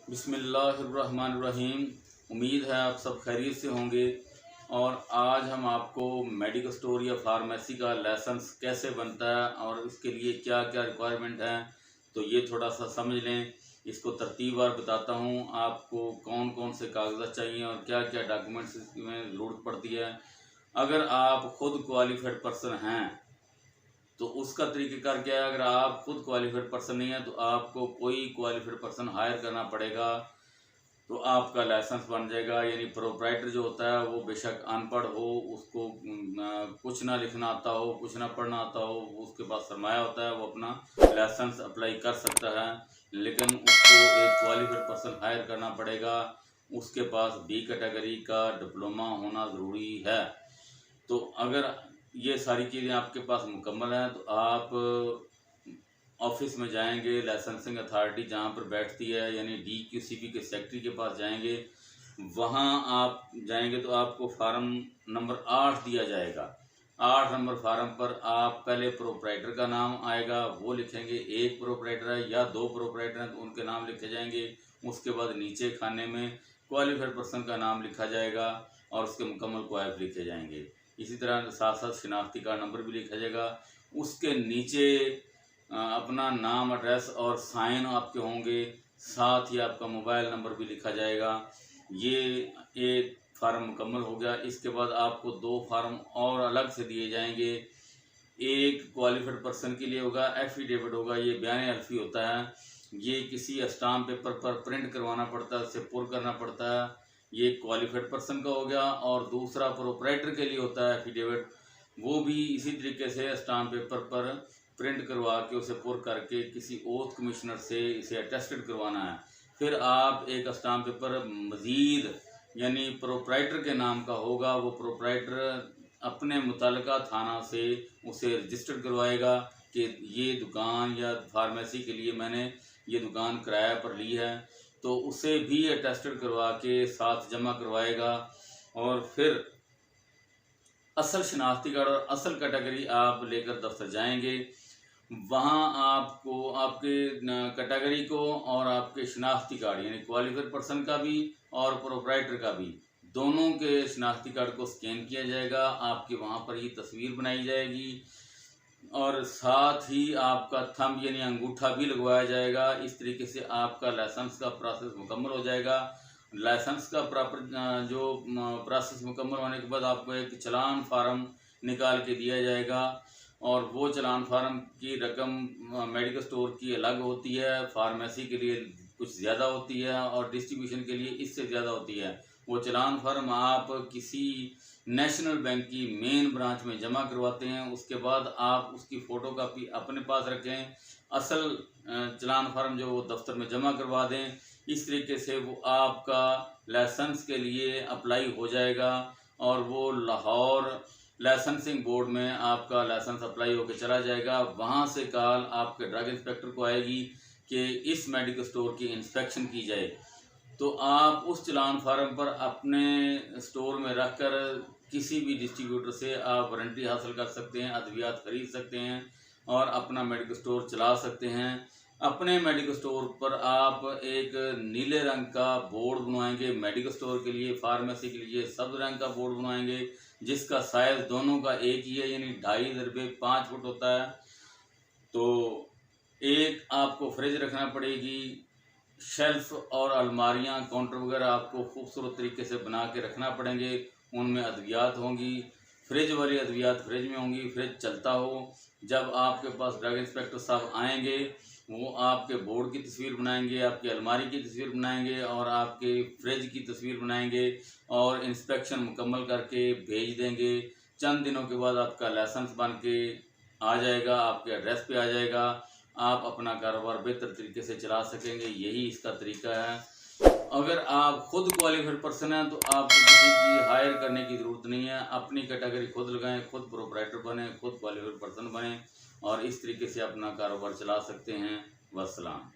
बिस्मिल्लाहिर्रहमानिर्रहीम। उम्मीद है आप सब खैरियत से होंगे। और आज हम आपको मेडिकल स्टोर या फार्मेसी का लाइसेंस कैसे बनता है और इसके लिए क्या क्या रिक्वायरमेंट है, तो ये थोड़ा सा समझ लें। इसको तरतीबवार बताता हूँ आपको कौन कौन से कागजात चाहिए और क्या क्या डॉक्यूमेंट्स इसमें ज़रूरत पड़ती है। अगर आप ख़ुद क्वालिफाइड पर्सन हैं तो उसका तरीक़ेकार क्या है। अगर आप खुद क्वालिफाइड पर्सन नहीं है तो आपको कोई क्वालिफाइड पर्सन हायर करना पड़ेगा, तो आपका लाइसेंस बन जाएगा। यानी प्रोप्राइटर जो होता है वो बेशक अनपढ़ हो, उसको कुछ ना लिखना आता हो, कुछ ना पढ़ना आता हो, उसके पास सरमाया होता है, वो अपना लाइसेंस अप्लाई कर सकता है। लेकिन उसको एक क्वालिफाइड पर्सन हायर करना पड़ेगा, उसके पास बी कैटेगरी का डिप्लोमा होना ज़रूरी है। तो अगर ये सारी चीज़ें आपके पास मुकम्मल हैं तो आप ऑफिस में जाएंगे, लाइसेंसिंग अथॉरिटी जहाँ पर बैठती है यानी DQCP के सेक्रेटरी के पास जाएंगे। वहाँ आप जाएंगे तो आपको फार्म नंबर 8 दिया जाएगा। 8 नंबर फार्म पर आप पहले प्रोप्राइटर का नाम आएगा, वो लिखेंगे। एक प्रोप्राइटर है या 2 प्रोप्राइटर हैं तो उनके नाम लिखे जाएंगे। उसके बाद नीचे खाने में क्वालिफाइड पर्सन का नाम लिखा जाएगा और उसके मुकम्मल क्वाइफ लिखे जाएंगे। इसी तरह साथ साथ शिनाख्ती कार्ड नंबर भी लिखा जाएगा। उसके नीचे अपना नाम, एड्रेस और साइन आपके होंगे। साथ ही आपका मोबाइल नंबर भी लिखा जाएगा। ये एक फार्म मुकम्मल हो गया। इसके बाद आपको 2 फार्म और अलग से दिए जाएंगे। एक क्वालिफाइड पर्सन के लिए होगा, एफिडेविट होगा, ये बयान अल्फी होता है। ये किसी स्टाम्प पेपर पर प्रिंट करवाना पड़ता है, उससे पुर करना पड़ता है। ये क्वालिफाइड पर्सन का हो गया। और दूसरा प्रोप्राइटर के लिए होता है एफिडेविट, वो भी इसी तरीके से स्टाम्प पेपर पर प्रिंट करवा के उसे पुर करके किसी ओथ कमिश्नर से इसे अटेस्टेड करवाना है। फिर आप एक स्टाम्प पेपर मज़ीद यानी प्रोप्राइटर के नाम का होगा, वो प्रोप्राइटर अपने मुतल्लिका थाना से उसे रजिस्टर्ड करवाएगा कि ये दुकान या फार्मेसी के लिए मैंने ये दुकान किराया पर ली है, तो उसे भी अटेस्टेड करवा के साथ जमा करवाएगा। और फिर असल शनाख्ती कार्ड और असल कैटेगरी आप लेकर दफ्तर जाएंगे। वहाँ आपको आपके कैटेगरी को और आपके शनाख्ती कार्ड यानी क्वालिफाइड पर्सन का भी और प्रोप्राइटर का भी, दोनों के शनाख्ती कार्ड को स्कैन किया जाएगा। आपके वहाँ पर ही तस्वीर बनाई जाएगी और साथ ही आपका थंब यानी अंगूठा भी लगवाया जाएगा। इस तरीके से आपका लाइसेंस का प्रोसेस मुकम्मल हो जाएगा। लाइसेंस का प्रॉपर जो प्रोसेस मुकम्मल होने के बाद आपको एक चलान फार्म निकाल के दिया जाएगा। और वो चलान फार्म की रकम मेडिकल स्टोर की अलग होती है, फार्मेसी के लिए कुछ ज़्यादा होती है और डिस्ट्रीब्यूशन के लिए इससे ज़्यादा होती है। वो चलान फार्म आप किसी नेशनल बैंक की मेन ब्रांच में जमा करवाते हैं। उसके बाद आप उसकी फ़ोटो कापी अपने पास रखें, असल चलान फार्म जो वो दफ्तर में जमा करवा दें। इस तरीके से वो आपका लाइसेंस के लिए अप्लाई हो जाएगा और वो लाहौर लाइसेंसिंग बोर्ड में आपका लाइसेंस अप्लाई होकर चला जाएगा। वहाँ से कॉल आपके ड्रग इंस्पेक्टर को आएगी कि इस मेडिकल स्टोर की इंस्पेक्शन की जाए। तो आप उस चलान फार्म पर अपने स्टोर में रखकर किसी भी डिस्ट्रीब्यूटर से आप वारंटी हासिल कर सकते हैं, अद्वियात खरीद सकते हैं और अपना मेडिकल स्टोर चला सकते हैं। अपने मेडिकल स्टोर पर आप एक नीले रंग का बोर्ड बनवाएंगे मेडिकल स्टोर के लिए, फार्मेसी के लिए सब्ज रंग का बोर्ड बनवाएंगे जिसका साइज़ दोनों का एक ही है यानी 2.5 x 5 फुट होता है। तो एक आपको फ्रिज रखना पड़ेगी, शेल्फ और अलमारियां, काउंटर वगैरह आपको खूबसूरत तरीके से बना के रखना पड़ेंगे। उनमें अद्वियात होंगी, फ्रिज वाली अद्वियात फ्रिज में होंगी, फ्रिज चलता हो। जब आपके पास ड्रग इंस्पेक्टर साहब आएंगे वो आपके बोर्ड की तस्वीर बनाएंगे, आपकी अलमारी की तस्वीर बनाएंगे और आपके फ्रिज की तस्वीर बनाएंगे और इंस्पेक्शन मुकम्मल करके भेज देंगे। चंद दिनों के बाद आपका लाइसेंस बन के आ जाएगा, आपके एड्रेस पे आ जाएगा। आप अपना कारोबार बेहतर तरीके से चला सकेंगे। यही इसका तरीका है। अगर आप खुद क्वालिफाइड पर्सन हैं तो आपको किसी की हायर करने की ज़रूरत नहीं है। अपनी कैटेगरी खुद लगाएं, खुद प्रोप्राइटर बने, खुद क्वालिफाइड पर्सन बने और इस तरीके से अपना कारोबार चला सकते हैं। वस्सलाम।